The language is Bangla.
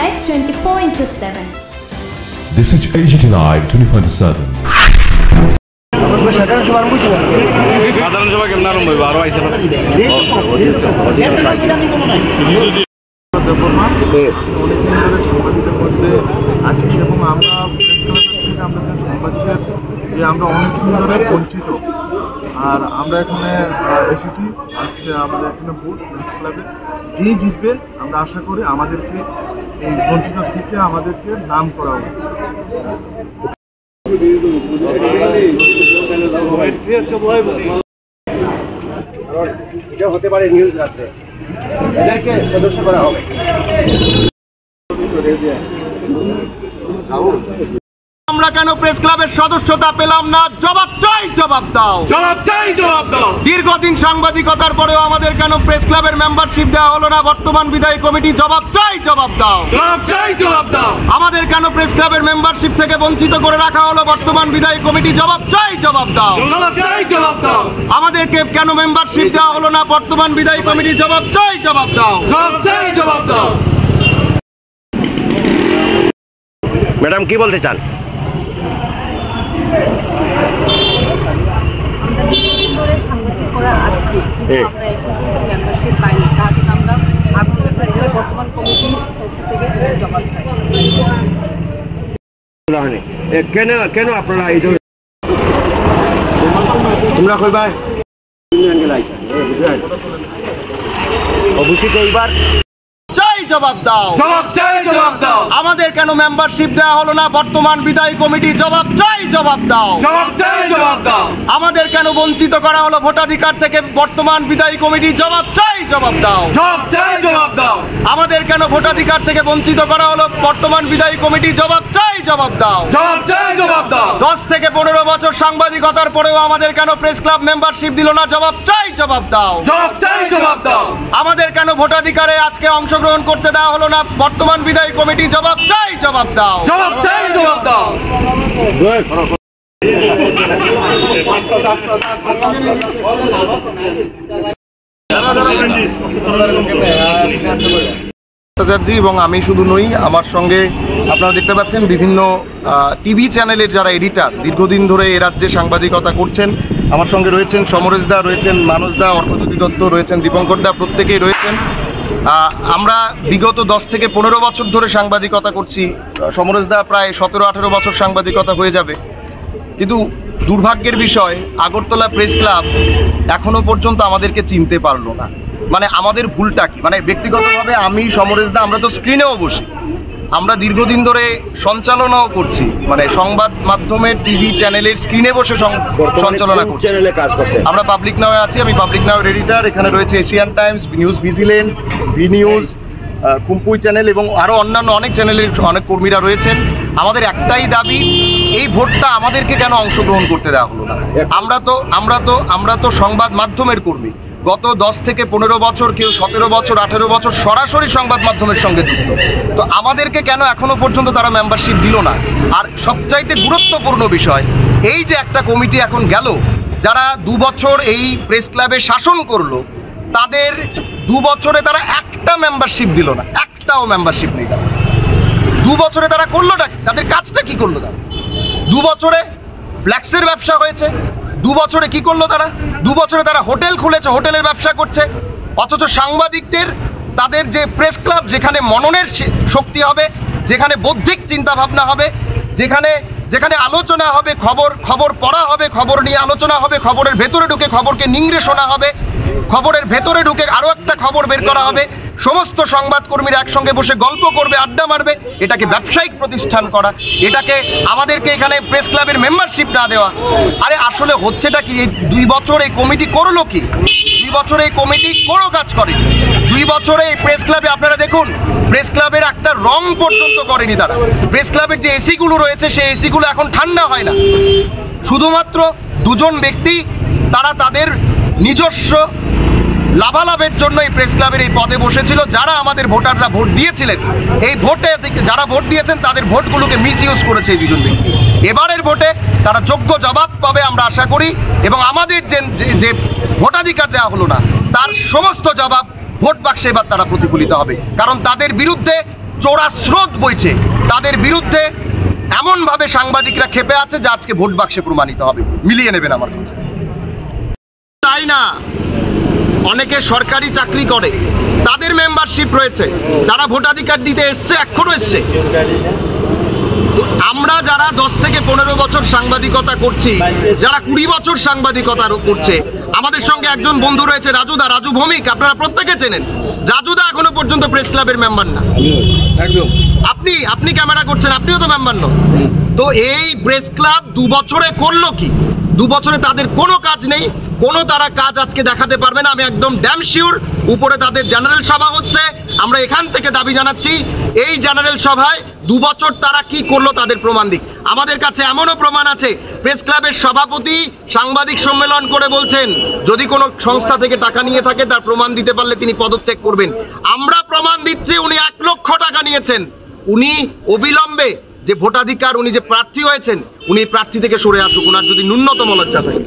Live 24/7. This is AGT Live 24/7. সাধারণ সভা কেমন আরম্ভ হইব আরো আইছে না আছি এবং আমরা সাংবাদিকদের যে আমরা অনেকদিন ধরে বঞ্চিত আর আমরা এখানে এসেছি আজকে আমাদের এখানে ভোট প্রেস ক্লাবে যেই জিতবে আমরা আশা করি আমাদেরকে এই বঞ্চিত থেকে আমাদেরকে নাম করা হবে। এটা হতে পারে নিউজ রাত্রে এদেরকে সদস্য করা হবে। আমরা কেন প্রেস ক্লাবের সদস্যতা পেলাম না? জবাব চাই, জবাব দাও, জবাব চাই, জবাব দাও। দীর্ঘদিন সাংবাদিকতার পরেও আমাদের কেন প্রেস ক্লাবের মেম্বারশিপ দেওয়া হলো না? বর্তমান বিদায়ী কমিটি জবাব চাই, জবাব দাও, জবাব চাই, জবাব দাও। আমাদের কেন প্রেস ক্লাবের মেম্বারশিপ থেকে বঞ্চিত করে রাখা হলো? বর্তমান বিদায়ী কমিটি জবাব চাই, জবাব দাও, জবাব চাই, জবাব দাও। আমাদেরকে কেন মেম্বারশিপ দেওয়া হলো না? বর্তমান বিদায়ী কমিটি জবাব চাই, জবাব দাও, জবাব চাই, জবাব দাও। ম্যাডাম কি বলতে চান? কেন কেন আপনারা এই তোমরা কইবা অবশ্যই এইবার চাই, জবাব দাও, জবাব চাই, জবাব দাও। আমাদের কেন মেম্বারশিপ দেওয়া হলো না? বর্তমান বিদায়ী কমিটি জবাব চাই, জবাব দাও, জবাব চাই, জবাব দাও। আমাদের কেন বঞ্চিত করা হলো ভোটাধিকার থেকে? বর্তমান বিদায়ী কমিটি জবাব চাই, জবাব দাও, জবাব চাই, জবাব দাও। আমাদের কেন ভোটাধিকার থেকে বঞ্চিত করা হলো? বর্তমান বিদায়ী কমিটি জবাব চাই, জবাব দাও, জবাব চাই, জবাব দাও। 10 থেকে 15 বছর সাংবাদিকতার পরেও আমাদের কেন প্রেস ক্লাব মেম্বারশিপ দিল না? জবাব চাই, জবাব দাও, জবাব চাই, জবাব দাও। আমাদের কেন ভোটাধিকারে আজকে অংশগ্রহণ করতে দেওয়া হলো না? বর্তমান বিদায়ী কমিটি জবাব চাই, জবাব দাও, জবাব চাই, জবাব দাও। এবং আমি শুধু নই, আমার সঙ্গে আপনারা দেখতে পাচ্ছেন বিভিন্ন টিভি চ্যানেলের যারা এডিটর দীর্ঘদিন ধরে এ রাজ্যে সাংবাদিকতা করছেন। আমার সঙ্গে রয়েছেন সমরেশ দা, রয়েছেন মানস দা, অর্কজ্যোতি দত্ত রয়েছেন, দীপঙ্কর দা, প্রত্যেকেই রয়েছেন। আমরা বিগত 10 থেকে 15 বছর ধরে সাংবাদিকতা করছি। সমরেশ দা প্রায় 17-18 বছর সাংবাদিকতা হয়ে যাবে। কিন্তু দুর্ভাগ্যের বিষয়, আগরতলা প্রেস ক্লাব এখনো পর্যন্ত আমাদেরকে চিনতে পারলো না। মানে আমাদের ভুলটা কি? মানে ব্যক্তিগতভাবে আমি, সমরেশ দা, আমরা তো স্ক্রিনেও বসি, আমরা দীর্ঘদিন ধরে সঞ্চালনাও করছি, মানে সংবাদ মাধ্যমের টিভি চ্যানেলের স্ক্রিনে বসে সঞ্চালনা করছি। আমরা পাবলিক নাওয়ে আছি, আমি পাবলিক নাওয়ের এডিটর। এখানে রয়েছে Asian Times, news vigilant, V news, কুম্পুই চ্যানেল এবং আরও অন্যান্য অনেক চ্যানেলের অনেক কর্মীরা রয়েছেন। আমাদের একটাই দাবি, এই ভোটটা আমাদেরকে কেন অংশগ্রহণ করতে দেওয়া হলো না? আমরা তো সংবাদ মাধ্যমের কর্মী। গত 10 থেকে 15 বছর, কেউ 17 বছর, 18 বছর সরাসরি সংবাদ মাধ্যমের সঙ্গে যুক্ত। তো আমাদেরকে কেন এখনো পর্যন্ত তারা মেম্বারশিপ দিল না? আর সবচাইতে গুরুত্বপূর্ণ বিষয়, এই যে একটা কমিটি এখন গেল, যারা 2 বছর এই প্রেস ক্লাবে শাসন করলো, তাদের 2 বছরে তারা একটা মেম্বারশিপ দিল না, একটাও মেম্বারশিপ নেই। 2 বছরে তারা করলোটা, তাদের কাজটা কি করলো? তারা 2 বছরে ফ্ল্যাক্সের ব্যবসা হয়েছে। 2 বছরে কি করলো তারা? 2 বছরে তারা হোটেল খুলেছে, হোটেলের ব্যবসা করছে। অথচ সাংবাদিকদের, তাদের যে প্রেস ক্লাব, যেখানে মননের শক্তি হবে, যেখানে বৌদ্ধিক চিন্তা ভাবনা হবে, যেখানে আলোচনা হবে, খবর পড়া হবে, খবর নিয়ে আলোচনা হবে, খবরের ভেতরে ঢুকে খবরকে নিংড়ে শোনা হবে, খবরের ভেতরে ঢুকে আরও একটা খবর বের করা হবে, সমস্ত সংবাদকর্মীরা একসঙ্গে বসে গল্প করবে, আড্ডা মারবে, এটাকে ব্যবসায়িক প্রতিষ্ঠান করা, এটাকে আমাদেরকে এখানে প্রেস ক্লাবের মেম্বারশিপ না দেওয়া। আরে আসলে হচ্ছেটা কি? এই 2 বছর এই কমিটি করলো কি? 2 বছরে এই কমিটি কোনো কাজ করেনি। 2 বছরে এই প্রেস ক্লাবে আপনারা দেখুন, প্রেস ক্লাবের একটা রং পর্যন্ত করেনি তারা। প্রেস ক্লাবের যে এসিগুলো রয়েছে, সেই এসিগুলো এখন ঠান্ডা হয় না। শুধুমাত্র 2 জন ব্যক্তি তারা তাদের নিজস্ব লাভালাভের জন্য এই প্রেস ক্লাবের এই পদে বসেছিল। যারা আমাদের ভোটাররা ভোট দিয়েছিলেন, এই ভোটে যারা ভোট দিয়েছেন তাদের ভোটগুলোকে মিসইউজ করেছে এই 2 জন ব্যক্তি। এবারের ভোটে তারা যোগ্য জবাব পাবে আমরা আশা করি, এবং আমাদের যে ভোটাধিকার দেওয়া হলো না, তার সমস্ত জবাব ভোট বাক্সে এবার তারা প্রতিফলিত হবে। কারণ তাদের বিরুদ্ধে চোরা স্রোত বইছে, তাদের বিরুদ্ধে এমনভাবে সাংবাদিকরা ক্ষেপে আছে যা আজকে ভোট বাক্সে প্রমাণিত হবে। মিলিয়ে নেবেন আমার কথা। তাই না, অনেকে সরকারি চাকরি করে, তাদের মেম্বারশিপ রয়েছে, তারা ভোটাধিকার দিতে এসছে, এখনো এসছে। আমরা যারা 10 থেকে 15 বছর সাংবাদিকতা করছি, যারা 20 বছর সাংবাদিকতা করছে, আমাদের সঙ্গে একজন বন্ধু রয়েছে রাজুদা, রাজু ভৌমিক, আপনারা প্রত্যেকে চেনেন। রাজুদা এখনো পর্যন্ত প্রেস ক্লাবের মেম্বার না। একদম আপনি ক্যামেরা করছেন, আপনিও তো মেম্বার নন। তো এই প্রেস ক্লাব 2 বছরে করলো কি? 2 বছরে তাদের কোনো কাজ নেই, কোনো তারা কাজ আজকে দেখাতে পারবে না। আমি একদম ড্যাম শিওর উপরে তাদের জেনারেল সভা হচ্ছে, আমরা এখান থেকে দাবি জানাচ্ছি এই জেনারেল সভায় 2 বছর তারা কি করলো তাদের প্রমাণ দিক। আমাদের কাছে এমনও প্রমাণ আছে, প্রেস ক্লাবের সভাপতি সাংবাদিক সম্মেলন করে বলছেন যদি কোনো সংস্থা থেকে টাকা নিয়ে থাকে তার প্রমাণ দিতে পারলে তিনি পদত্যাগ করবেন। আমরা প্রমাণ দিচ্ছি উনি 1 লক্ষ টাকা নিয়েছেন। উনি অবিলম্বে যে ভোটাধিকার, উনি যে প্রার্থী হয়েছেন, উনি প্রার্থী থেকে সরে আসুক, ওনার যদি ন্যূনতম লজ্জা থাকে।